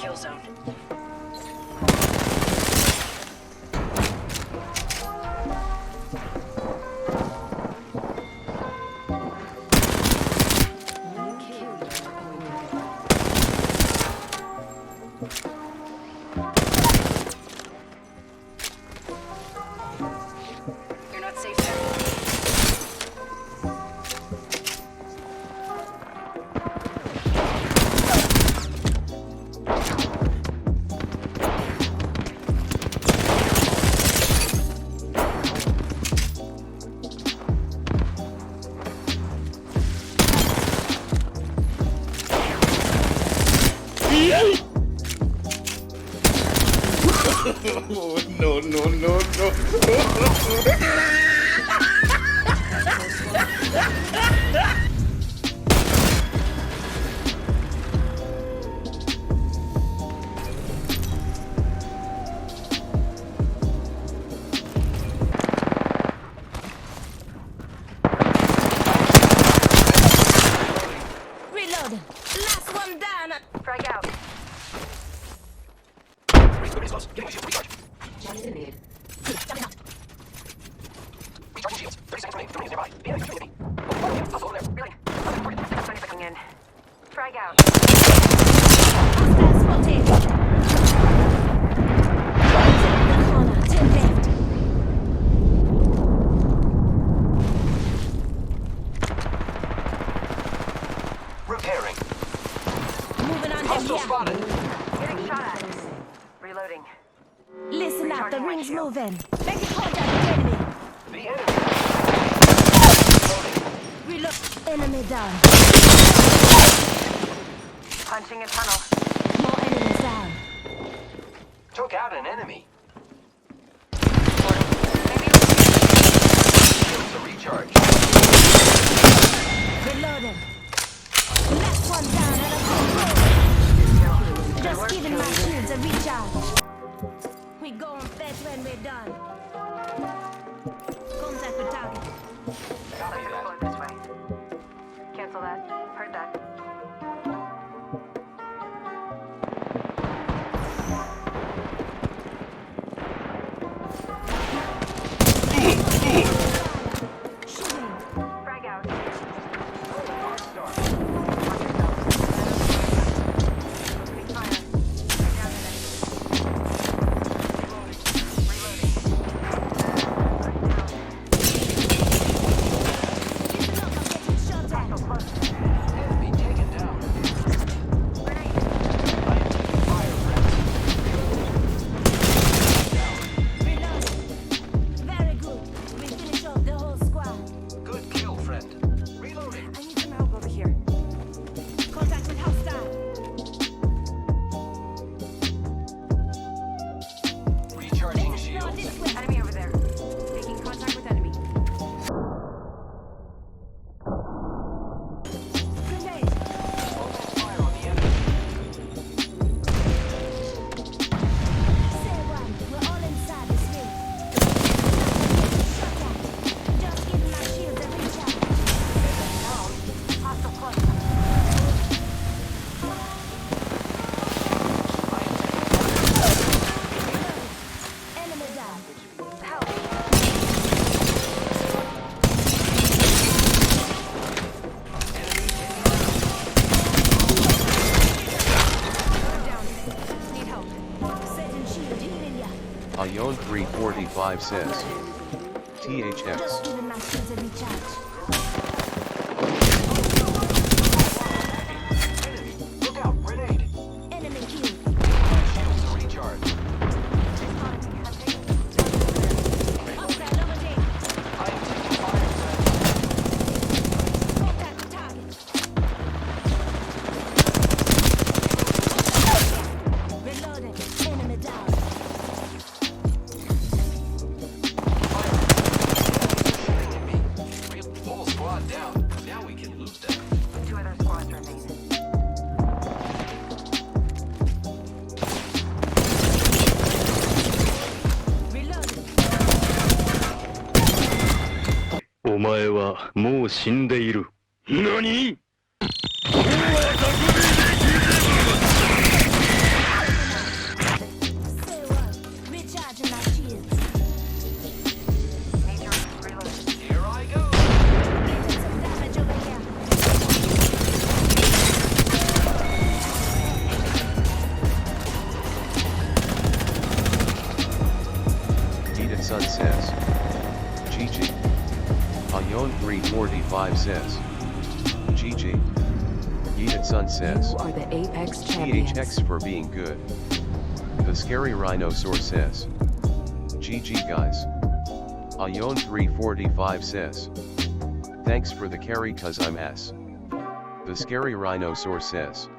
kill zone. You're not safe there. Oh, no, no, no, no. Reload. Last one down. Frag out. Really? In. Frag out. Hostile spotted. In the corner. 10 left. Repairing. Moving on them Hostile here. spotted. Getting shot at. Reloading. Listen up, the ring's moving. Making contact with enemy. The enemy. Reload. Enemy down. Punching a tunnel. More enemies down. Took out an enemy. Maybe Shields to recharge. Reloading. Last one down and a control. Just giving my shields a recharge. We go on fetch when we're done. Contact with target. Copy let's that. explode this way. Cancel that. Heard that. Shooting. Frag out. Opening fire. Right down the next. Reloading. Listen up, I'm getting shot at. So close. Enemy taken down. Grenade. I am taking fire, friends. Reloading. Very good. We finish off the whole squad. Good kill, friend. Reloading. I need some help over here. Contact with hostile. Recharging No, shields. this way. Enemy over there. Making contact with enemy. Grenade. Open fire on the enemy. Say one. We're all inside this ring. Shut up. Just giving my shields a recharge. Hostile close. Enemy down. Help. Down. Need help. Setting shield healing ya. Ayon 345 says. Just THX. giving my shields a recharge. Look out, grenade. Enemy killed. Shields to recharge. Hostile over there. I am taking fire, friend. Contact with target. Reloading. Enemy down. Shooting at me. Whole squad down. Now we can loot them. 2 other squads remain. Reloading. お前はもう死んでいる。何 GG. Ayon 345 says. GG. Yeeted Sun says. You are the Apex champions. THX for being good. The Scary Rhinosaur says. GG guys. Ayon 345 says. Thanks for the carry cuz I'm S. The Scary Rhinosaur says.